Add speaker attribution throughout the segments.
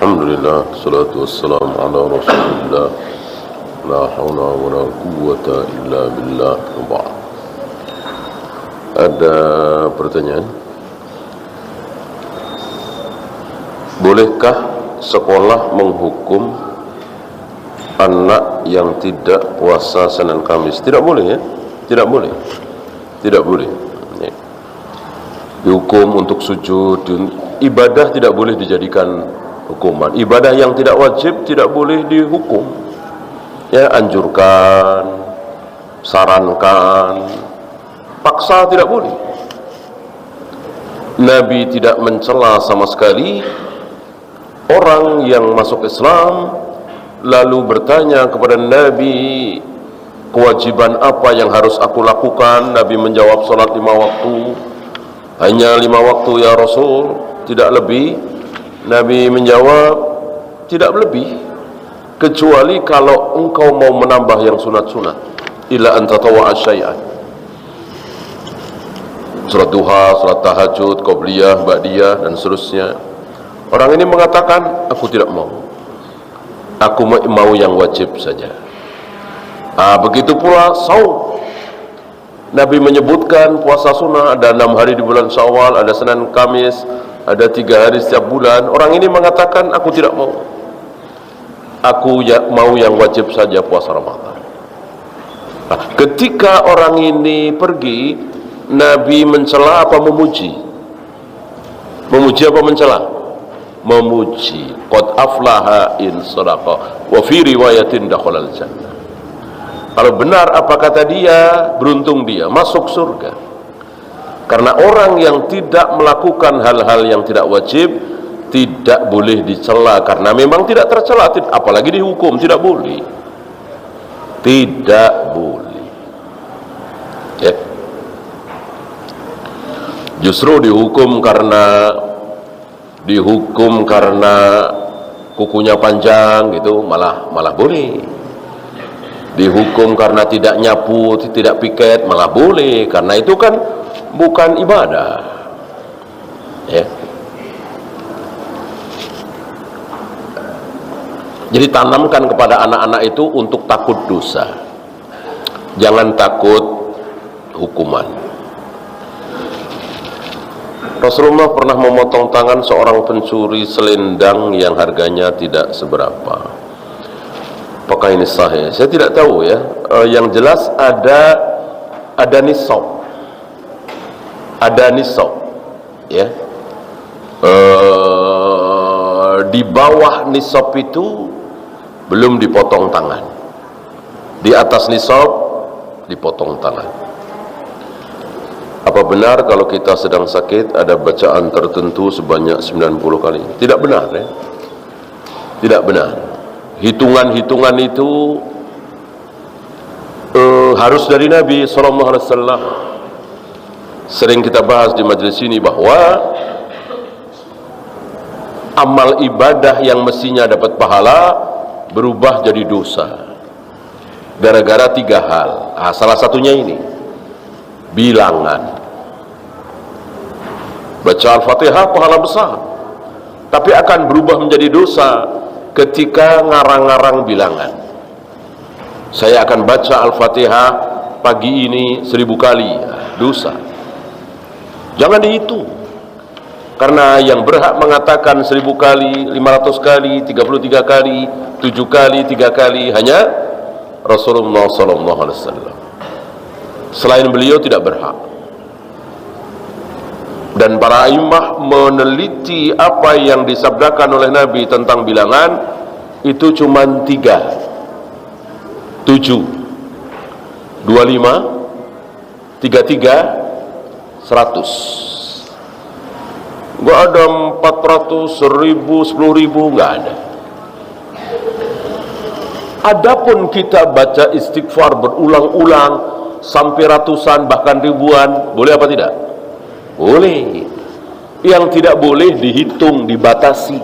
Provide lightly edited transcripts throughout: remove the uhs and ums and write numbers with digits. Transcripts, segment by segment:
Speaker 1: Alhamdulillah, salatu wassalamu ala rasulillah, la hawla wa la quwwata illa billah. Ada pertanyaan? Bolehkah sekolah menghukum anak yang tidak puasa Senin Kamis? Tidak boleh ya? Tidak boleh. Tidak boleh. Dihukum untuk sujud, ibadah tidak boleh dijadikan hukuman. Ibadah yang tidak wajib tidak boleh dihukum. Ya, anjurkan, sarankan, paksa tidak boleh. Nabi tidak mencela sama sekali orang yang masuk Islam lalu bertanya kepada Nabi, kewajiban apa yang harus aku lakukan? Nabi menjawab, salat 5 waktu. Hanya 5 waktu ya Rasul, tidak lebih. Nabi menjawab, tidak lebih, kecuali kalau engkau mau menambah yang sunat-sunat. Illa an tatawwa'a syai'an. Salat duha, salat tahajud, qobliyah, ba'diyah dan seterusnya. Orang ini mengatakan, aku tidak mau. Aku mau yang wajib saja. Begitu pula saum. Nabi menyebutkan puasa sunnah ada 6 hari di bulan Syawal, ada Senin Kamis, ada 3 hari setiap bulan. Orang ini mengatakan, aku tidak mau. Aku mau yang wajib saja puasa Ramadan. Ketika orang ini pergi, Nabi mencela apa memuji? Memuji apa mencela? Memuji. Qad aflaha in sadaqa wa fi riwayatin dakhalal jannah. Kalau benar apa kata dia, beruntung dia masuk surga. Karena orang yang tidak melakukan hal-hal yang tidak wajib tidak boleh dicela, karena memang tidak tercela, apalagi dihukum, tidak boleh. Tidak boleh. Ya. Justru dihukum karena kukunya panjang gitu, malah boleh. Dihukum karena tidak nyapu, tidak piket, malah boleh, karena itu kan bukan ibadah. Ya. Jadi tanamkan kepada anak-anak itu untuk takut dosa, jangan takut hukuman. Rasulullah pernah memotong tangan seorang pencuri selendang yang harganya tidak seberapa. Apakah ini sahih? Saya tidak tahu ya. Yang jelas ada nisab. Ada nisab. Ya. Di bawah nisab itu belum dipotong tangan. Di atas nisab dipotong tangan. Apa benar kalau kita sedang sakit ada bacaan tertentu sebanyak 90 kali? Tidak benar ya. Tidak benar. Hitungan-hitungan itu harus dari Nabi SAW. Sering kita bahas di majelis ini bahwa amal ibadah yang mestinya dapat pahala berubah jadi dosa gara-gara 3 hal. Salah satunya ini, bilangan. Baca Al-Fatihah pahala besar, tapi akan berubah menjadi dosa ketika ngarang-ngarang bilangan. Saya akan baca Al-Fatihah pagi ini 1000 kali, dosa. Jangan dihitung, karena yang berhak mengatakan 1000 kali, 500 kali, 33 kali, 7 kali, 3 kali hanya Rasulullah SAW. Selain beliau tidak berhak. Dan para imam meneliti apa yang disabdakan oleh Nabi tentang bilangan itu cuma 3, 7, 25, 33, 100. Gak ada 400, 1000, 10.000, gak ada. Adapun kita baca istighfar berulang-ulang sampai ratusan bahkan ribuan, boleh apa tidak? Boleh. Yang tidak boleh dihitung, dibatasi.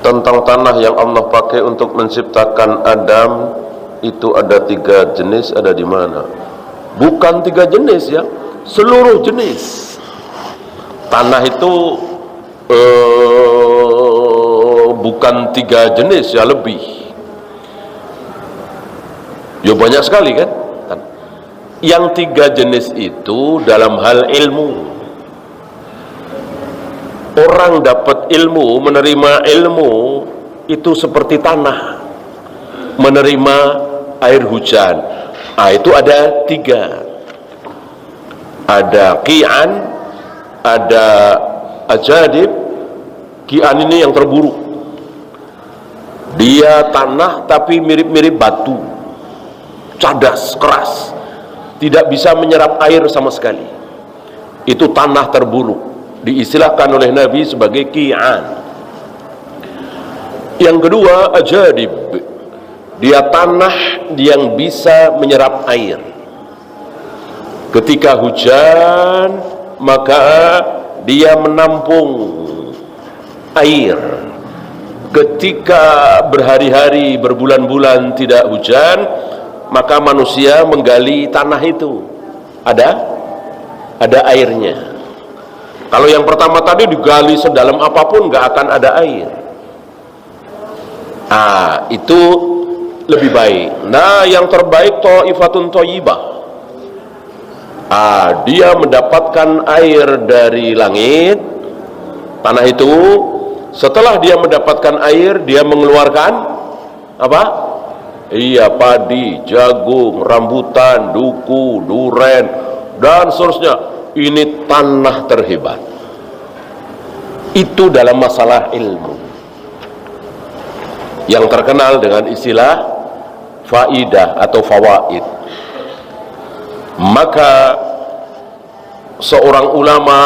Speaker 1: Tentang tanah yang Allah pakai untuk menciptakan Adam, itu ada 3 jenis, ada di mana? Bukan 3 jenis ya, seluruh jenis. Tanah itu bukan 3 jenis ya, lebih. Ya banyak sekali kan. Yang 3 jenis itu dalam hal ilmu. Orang dapat ilmu, menerima ilmu itu seperti tanah menerima air hujan. Itu ada 3. Ada qi'an, ada ajadib. Qi'an ini yang terburuk. Dia tanah tapi mirip-mirip batu, cadas, keras, tidak bisa menyerap air sama sekali. Itu tanah terburuk, diistilahkan oleh Nabi sebagai qi'an. Yang kedua ajadib, dia tanah yang bisa menyerap air. Ketika hujan maka dia menampung air. Ketika berhari-hari, berbulan-bulan tidak hujan, maka manusia menggali tanah itu, ada airnya. Kalau yang pertama tadi digali sedalam apapun nggak akan ada air. Itu lebih baik. Nah, yang terbaik thaifatun thayyibah. Dia mendapatkan air dari langit, tanah itu. Setelah dia mendapatkan air, dia mengeluarkan apa? Padi, jagung, rambutan, duku, duren, dan seterusnya. Ini tanah terhebat. Itu dalam masalah ilmu, yang terkenal dengan istilah faidah atau fawaid. Maka seorang ulama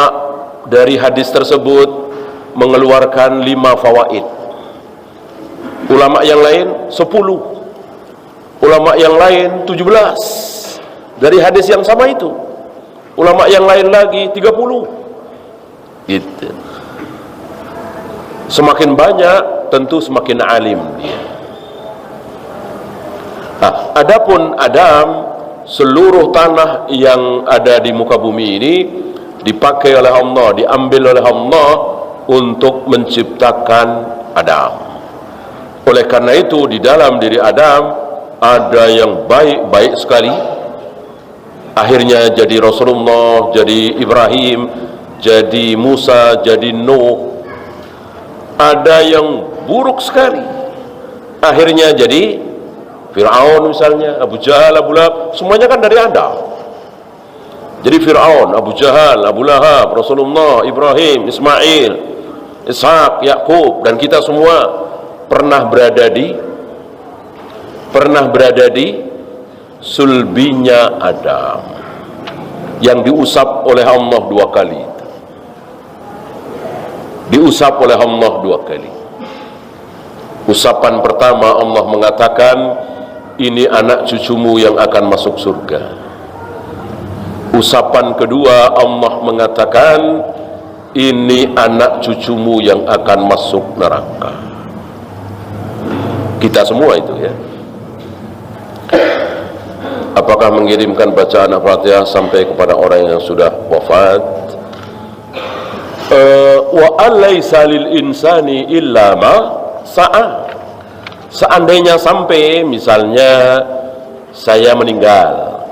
Speaker 1: dari hadis tersebut mengeluarkan 5 fawaid. Ulama yang lain 10, ulama yang lain 17 dari hadis yang sama itu. Ulama yang lain lagi 30. Gitu. Semakin banyak tentu semakin alim dia. Adapun Adam, seluruh tanah yang ada di muka bumi ini dipakai oleh Allah, diambil oleh Allah untuk menciptakan Adam. Oleh karena itu di dalam diri Adam ada yang baik-baik sekali, akhirnya jadi Rasulullah, jadi Ibrahim, jadi Musa, jadi Nuh. Ada yang buruk sekali, akhirnya jadi Fir'aun misalnya, Abu Jahal, Abu Lahab, semuanya kan dari Adam. Jadi Fir'aun, Abu Jahal, Abu Lahab, Rasulullah, Ibrahim, Ismail, Ishak, Yakub, dan kita semua pernah berada di sulbinya Adam yang diusap oleh Allah 2 kali. Diusap oleh Allah 2 kali. Usapan pertama Allah mengatakan, ini anak cucumu yang akan masuk surga. Usapan kedua Allah mengatakan, ini anak cucumu yang akan masuk neraka. Kita semua itu ya. Apakah mengirimkan bacaan Al-Fatihah sampai kepada orang yang sudah wafat? Wa alaysa lil insani illa ma sa'a. Seandainya sampai, misalnya saya meninggal,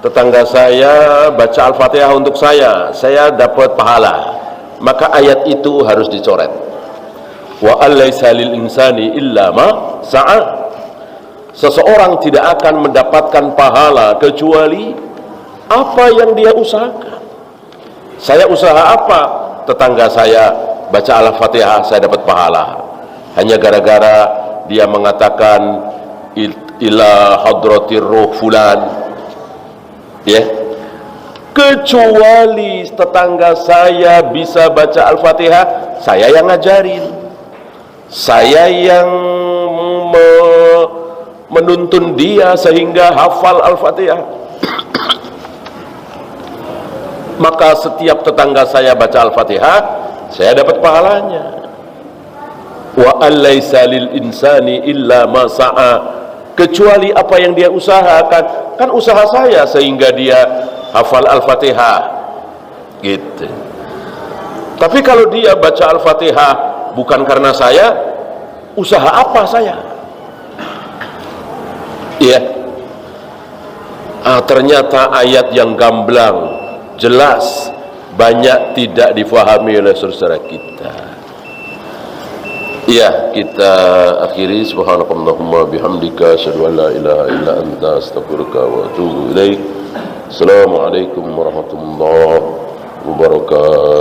Speaker 1: tetangga saya baca Al-Fatihah untuk saya dapat pahala, maka ayat itu harus dicoret. Wa alaysa lil insani illa ma sa'a. Seseorang tidak akan mendapatkan pahala kecuali apa yang dia usahakan. Saya usaha apa? Tetangga saya baca Al-Fatihah, saya dapat pahala. Hanya gara-gara dia mengatakan ila hadratir ruh fulan, ya. Kecuali tetangga saya bisa baca Al-Fatihah, saya yang ngajarin, saya yang menuntun dia sehingga hafal Al-Fatihah. Maka setiap tetangga saya baca Al-Fatihah, saya dapat pahalanya. Wa alaysa lil insani illa ma sa'a. Kecuali apa yang dia usahakan, kan usaha saya sehingga dia hafal Al-Fatihah gitu. Tapi kalau dia baca Al-Fatihah bukan karena saya, usaha apa saya? Iya. Ternyata ayat yang gamblang, jelas, banyak tidak difahami oleh saudara kita. Iya, kita akhiri. Subhanakallahumma bihamdika asyhadu an la ilaha illa anta astaghfiruka wa atubu ilaik. Assalamualaikum warahmatullahi wabarakatuh.